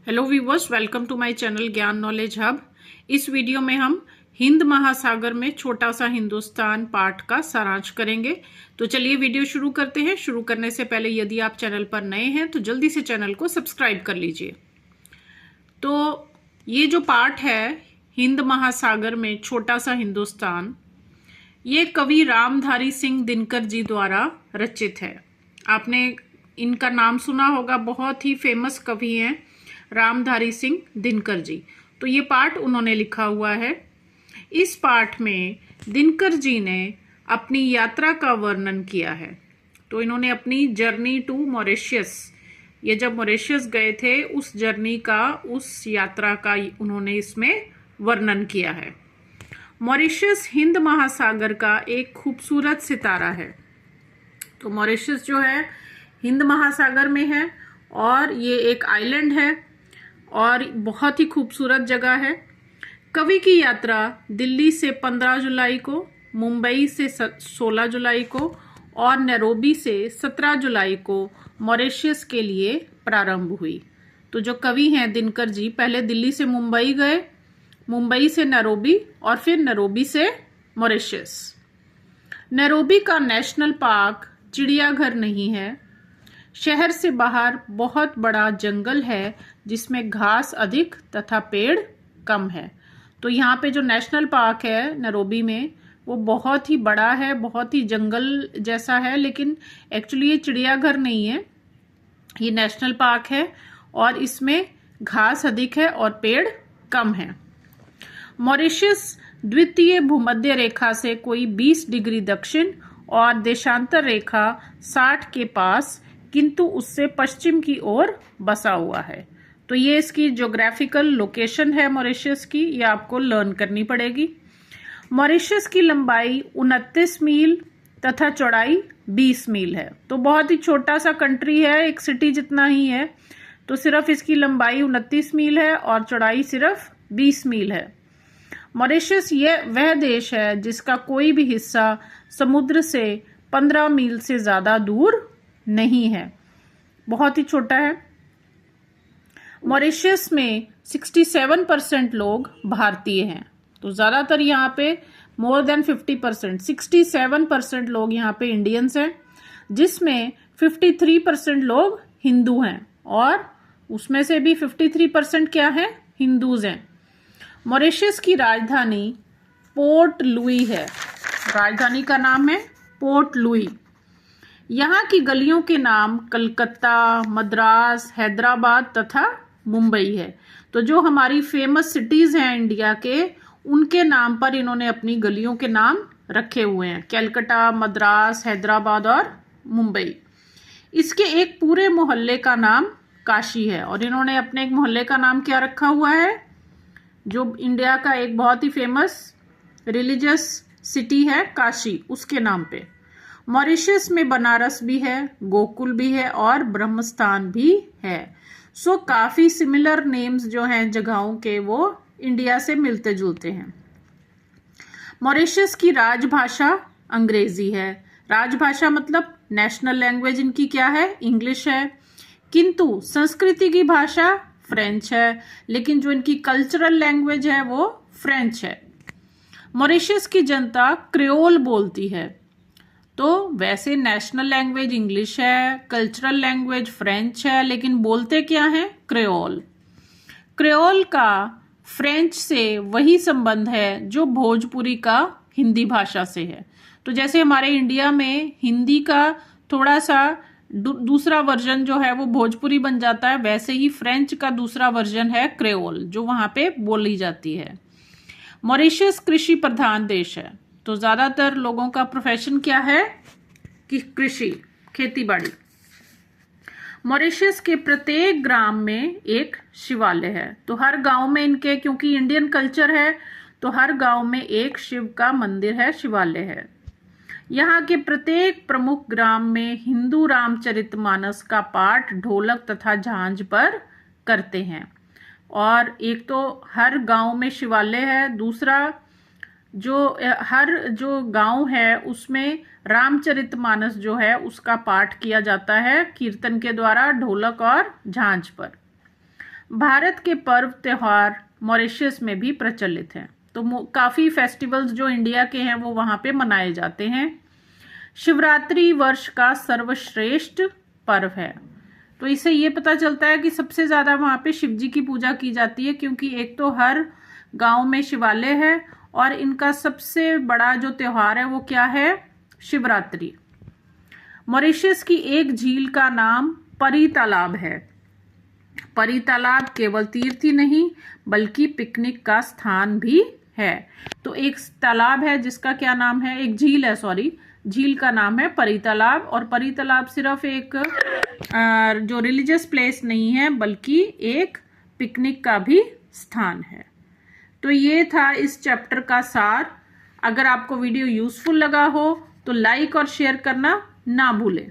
Hello viewers, welcome to my channel Gyan knowledge hub. इस video में हम हिंद महासागर में छोटा सा हिंदुस्तान पाठ का सारांश करेंगे। तो चलिए वीडियो शुरू करते हैं। शुरू करने से पहले यदि आप चैनल पर नए हैं तो जल्दी से चैनल को सब्सक्राइब कर लीजिए। तो ये जो पाठ है हिंद महासागर में छोटा सा हिंदुस्तान, ये कवि रामधारी सिंह दिनकर जी द्वारा रचित है। आपने इनका नाम सुना होगा, बहुत ही फेमस कवि हैं रामधारी सिंह दिनकर जी। तो ये पाठ उन्होंने लिखा हुआ है। इस पाठ में दिनकर जी ने अपनी यात्रा का वर्णन किया है। तो इन्होंने अपनी जर्नी टू मॉरिशस, ये जब मॉरिशस गए थे उस जर्नी का, उस यात्रा का उन्होंने इसमें वर्णन किया है। मॉरिशस हिंद महासागर का एक खूबसूरत सितारा है। तो मॉरिशस जो है हिंद महासागर में है और ये एक आइलैंड है और बहुत ही खूबसूरत जगह है। कवि की यात्रा दिल्ली से 15 जुलाई को, मुंबई से 16 जुलाई को और नैरोबी से 17 जुलाई को मॉरिशस के लिए प्रारंभ हुई। तो जो कवि हैं दिनकर जी, पहले दिल्ली से मुंबई गए, मुंबई से नैरोबी और फिर नैरोबी से मॉरिशस। नैरोबी का नेशनल पार्क चिड़ियाघर नहीं है। शहर से बाहर बहुत बड़ा जंगल है जिसमें घास अधिक तथा पेड़ कम है। तो यहाँ पे जो नेशनल पार्क है नैरोबी में, वो बहुत ही बड़ा है, बहुत ही जंगल जैसा है, लेकिन एक्चुअली ये चिड़ियाघर नहीं है, ये नेशनल पार्क है और इसमें घास अधिक है और पेड़ कम है। मॉरिशस द्वितीय भूमध्य रेखा से कोई 20 डिग्री दक्षिण और देशांतर रेखा 60 के पास, किंतु उससे पश्चिम की ओर बसा हुआ है। तो ये इसकी ज्योग्राफिकल लोकेशन है मॉरिशस की, ये आपको लर्न करनी पड़ेगी। मॉरिशस की लंबाई 29 मील तथा चौड़ाई 20 मील है। तो बहुत ही छोटा सा कंट्री है, एक सिटी जितना ही है। तो सिर्फ इसकी लंबाई 29 मील है और चौड़ाई सिर्फ 20 मील है। मॉरिशस ये वह देश है जिसका कोई भी हिस्सा समुद्र से 15 मील से ज्यादा दूर नहीं है, बहुत ही छोटा है। मॉरिशस में 67% लोग भारतीय हैं। तो ज्यादातर यहाँ पे मोर देन 50%, 67% लोग यहाँ पे इंडियंस हैं, जिसमें 53% लोग हिंदू हैं और उसमें से भी 53% क्या है, हिंदूज हैं। मॉरिशस की राजधानी पोर्ट लुई है। राजधानी का नाम है पोर्ट लुई। यहाँ की गलियों के नाम कलकत्ता, मद्रास, हैदराबाद तथा मुंबई है। तो जो हमारी फेमस सिटीज हैं इंडिया के, उनके नाम पर इन्होंने अपनी गलियों के नाम रखे हुए हैं, कलकत्ता, मद्रास, हैदराबाद और मुंबई। इसके एक पूरे मोहल्ले का नाम काशी है और इन्होंने अपने एक मोहल्ले का नाम क्या रखा हुआ है, जो इंडिया का एक बहुत ही फेमस रिलीजियस सिटी है काशी, उसके नाम पे। मॉरिशस में बनारस भी है, गोकुल भी है और ब्रह्मस्थान भी है। सो काफी सिमिलर नेम्स जो हैं जगहों के, वो इंडिया से मिलते जुलते हैं। मॉरिशस की राजभाषा अंग्रेजी है। राजभाषा मतलब नेशनल लैंग्वेज इनकी क्या है, इंग्लिश है। किंतु संस्कृति की भाषा फ्रेंच है, लेकिन जो इनकी कल्चरल लैंग्वेज है वो फ्रेंच है। मॉरिशस की जनता क्रियोल बोलती है। तो वैसे नेशनल लैंग्वेज इंग्लिश है, कल्चरल लैंग्वेज फ्रेंच है, लेकिन बोलते क्या है, क्रियोल। क्रियोल का फ्रेंच से वही संबंध है जो भोजपुरी का हिंदी भाषा से है। तो जैसे हमारे इंडिया में हिंदी का थोड़ा सा दूसरा वर्जन जो है वो भोजपुरी बन जाता है, वैसे ही फ्रेंच का दूसरा वर्जन है क्रियोल, जो वहां पे बोली जाती है। मॉरिशस कृषि प्रधान देश है। तो ज्यादातर लोगों का प्रोफेशन क्या है कि कृषि, खेती बाड़ी। मॉरिशस के प्रत्येक ग्राम में एक शिवालय है। तो हर गांव में इनके, क्योंकि इंडियन कल्चर है, तो हर गांव में एक शिव का मंदिर है, शिवालय है। यहाँ के प्रत्येक प्रमुख ग्राम में हिंदू रामचरितमानस का पाठ ढोलक तथा झांझ पर करते हैं। और एक तो हर गांव में शिवालय है, दूसरा हर जो गांव है उसमें रामचरितमानस जो है उसका पाठ किया जाता है कीर्तन के द्वारा, ढोलक और झांझ पर। भारत के पर्व त्योहार मॉरिशस में भी प्रचलित हैं। तो काफ़ी फेस्टिवल्स जो इंडिया के हैं वो वहाँ पे मनाए जाते हैं। शिवरात्रि वर्ष का सर्वश्रेष्ठ पर्व है। तो इससे ये पता चलता है कि सबसे ज़्यादा वहाँ पे शिव जी की पूजा की जाती है, क्योंकि एक तो हर गांव में शिवालय है और इनका सबसे बड़ा जो त्योहार है वो क्या है, शिवरात्रि। मॉरिशस की एक झील का नाम परी तालाब है। परी तालाब केवल तीर्थ ही नहीं बल्कि पिकनिक का स्थान भी है। तो एक तालाब है जिसका क्या नाम है, एक झील है, सॉरी, झील का नाम है परी तालाब। और परी तालाब सिर्फ एक जो रिलीजियस प्लेस नहीं है बल्कि एक पिकनिक का भी स्थान है। तो ये था इस चैप्टर का सार। अगर आपको वीडियो यूजफुल लगा हो तो लाइक और शेयर करना ना भूलें।